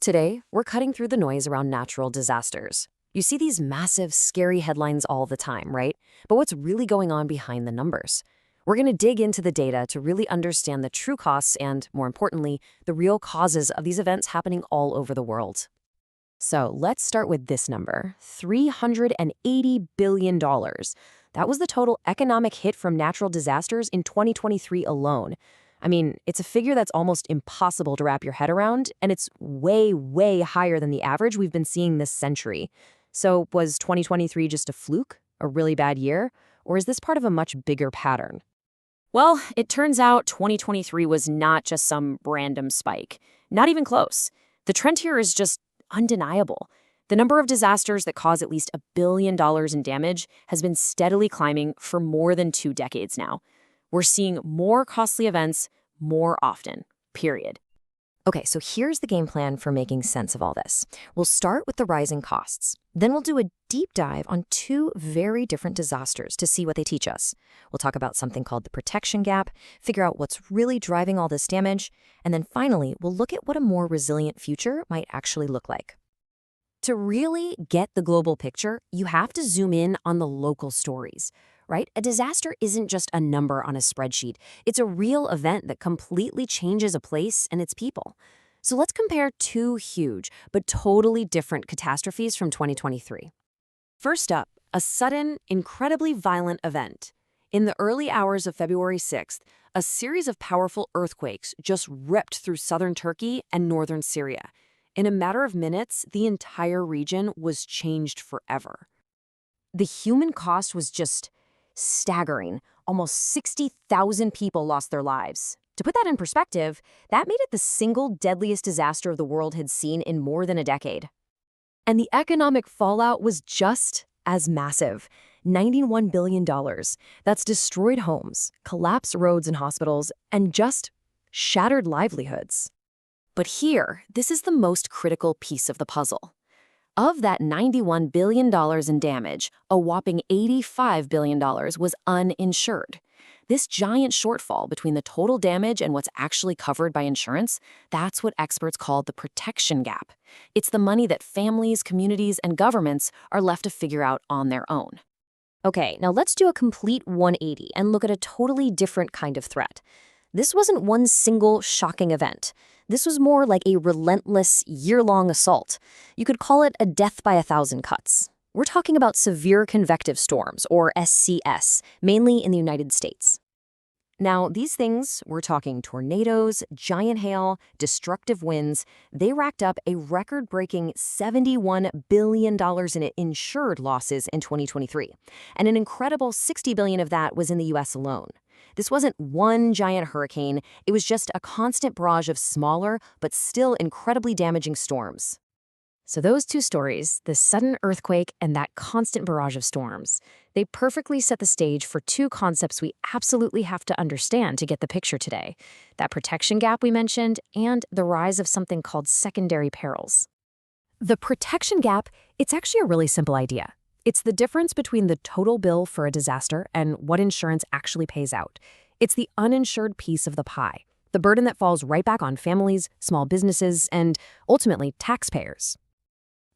Today, we're cutting through the noise around natural disasters. You see these massive, scary headlines all the time, right? But what's really going on behind the numbers? We're going to dig into the data to really understand the true costs and, more importantly, the real causes of these events happening all over the world. So let's start with this number, $380 billion. That was the total economic hit from natural disasters in 2023 alone. I mean, it's a figure that's almost impossible to wrap your head around, and it's way, way higher than the average we've been seeing this century. So was 2023 just a fluke, a really bad year, or is this part of a much bigger pattern? Well, it turns out 2023 was not just some random spike. Not even close. The trend here is just undeniable. The number of disasters that cause at least $1 billion in damage has been steadily climbing for more than 2 decades now. We're seeing more costly events more often, period. Okay, so here's the game plan for making sense of all this. We'll start with the rising costs. Then we'll do a deep dive on 2 very different disasters to see what they teach us. We'll talk about something called the protection gap, figure out what's really driving all this damage, and then finally, we'll look at what a more resilient future might actually look like. To really get the global picture, you have to zoom in on the local stories, right? A disaster isn't just a number on a spreadsheet. It's a real event that completely changes a place and its people. So let's compare 2 huge but totally different catastrophes from 2023. First up, a sudden, incredibly violent event. In the early hours of February 6th, a series of powerful earthquakes just ripped through southern Turkey and northern Syria. In a matter of minutes, the entire region was changed forever. The human cost was just staggering. Almost 60,000 people lost their lives. To put that in perspective, that made it the single deadliest disaster the world had seen in more than a decade. And the economic fallout was just as massive. $91 billion. That's destroyed homes, collapsed roads and hospitals, and just shattered livelihoods. But here, this is the most critical piece of the puzzle. Of that $91 billion in damage, a whopping $85 billion was uninsured. This giant shortfall between the total damage and what's actually covered by insurance, that's what experts call the protection gap. It's the money that families, communities, and governments are left to figure out on their own. Okay, now let's do a complete 180 and look at a totally different kind of threat. This wasn't one single shocking event. This was more like a relentless, year-long assault. You could call it a death by 1,000 cuts. We're talking about severe convective storms, or SCS, mainly in the United States. Now, these things, we're talking tornadoes, giant hail, destructive winds, they racked up a record-breaking $71 billion in insured losses in 2023, and an incredible $60 billion of that was in the U.S. alone. This wasn't one giant hurricane, it was just a constant barrage of smaller, but still incredibly damaging storms. So those 2 stories, the sudden earthquake and that constant barrage of storms, they perfectly set the stage for 2 concepts we absolutely have to understand to get the picture today. That protection gap we mentioned, and the rise of something called secondary perils. The protection gap, it's actually a really simple idea. It's the difference between the total bill for a disaster and what insurance actually pays out. It's the uninsured piece of the pie, the burden that falls right back on families, small businesses, and ultimately taxpayers.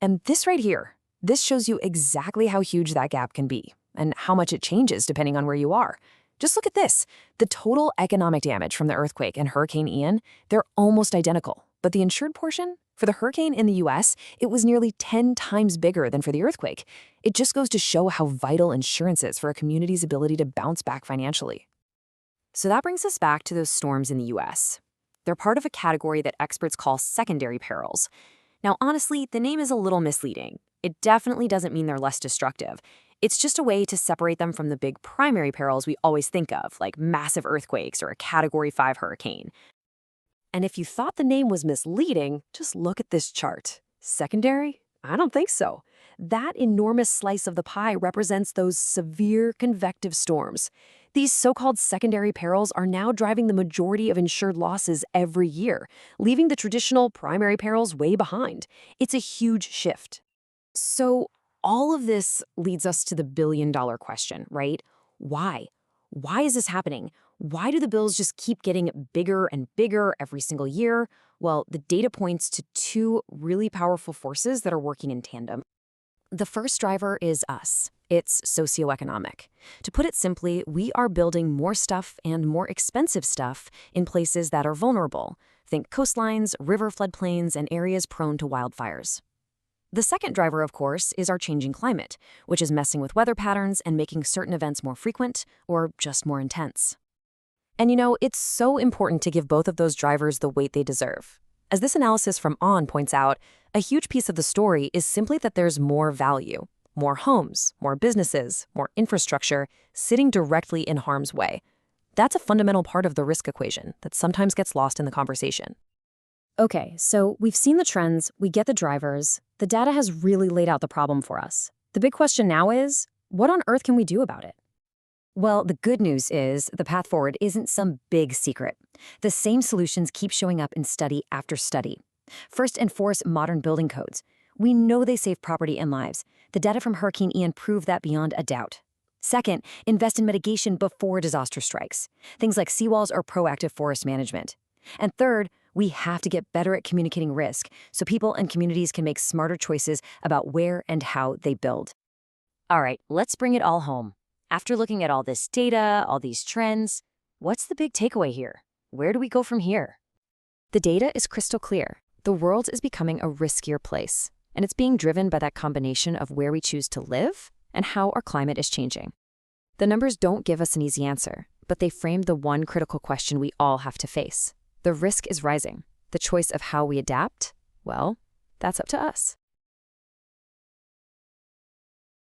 And this right here, this shows you exactly how huge that gap can be and how much it changes depending on where you are. Just look at this. The total economic damage from the earthquake and Hurricane Ian, they're almost identical. But the insured portion? For the hurricane in the U.S., it was nearly 10 times bigger than for the earthquake. It just goes to show how vital insurance is for a community's ability to bounce back financially. So that brings us back to those storms in the U.S. They're part of a category that experts call secondary perils. Now, honestly, the name is a little misleading. It definitely doesn't mean they're less destructive. It's just a way to separate them from the big primary perils we always think of, like massive earthquakes or a Category 5 hurricane. And if you thought the name was misleading, just look at this chart. Secondary? I don't think so. That enormous slice of the pie represents those severe convective storms. These so-called secondary perils are now driving the majority of insured losses every year, leaving the traditional primary perils way behind. It's a huge shift. So all of this leads us to the billion-dollar question, right? Why? Why is this happening? Why do the bills just keep getting bigger and bigger every single year? Well, the data points to two really powerful forces that are working in tandem. The first driver is us. It's socioeconomic. To put it simply, we are building more stuff and more expensive stuff in places that are vulnerable. Think coastlines, river floodplains, and areas prone to wildfires. The second driver, of course, is our changing climate, which is messing with weather patterns and making certain events more frequent or just more intense. And it's so important to give both of those drivers the weight they deserve. As this analysis from Aon points out, a huge piece of the story is simply that there's more value, more homes, more businesses, more infrastructure sitting directly in harm's way. That's a fundamental part of the risk equation that sometimes gets lost in the conversation. Okay, so we've seen the trends, we get the drivers, the data has really laid out the problem for us. The big question now is, what on earth can we do about it? Well, the good news is the path forward isn't some big secret. The same solutions keep showing up in study after study. First, enforce modern building codes. We know they save property and lives. The data from Hurricane Ian prove that beyond a doubt. Second, invest in mitigation before disaster strikes. Things like seawalls or proactive forest management. And third, we have to get better at communicating risk so people and communities can make smarter choices about where and how they build. All right, let's bring it all home. After looking at all this data, all these trends, what's the big takeaway here? Where do we go from here? The data is crystal clear. The world is becoming a riskier place, and it's being driven by that combination of where we choose to live and how our climate is changing. The numbers don't give us an easy answer, but they frame the one critical question we all have to face. The risk is rising. The choice of how we adapt, well, that's up to us.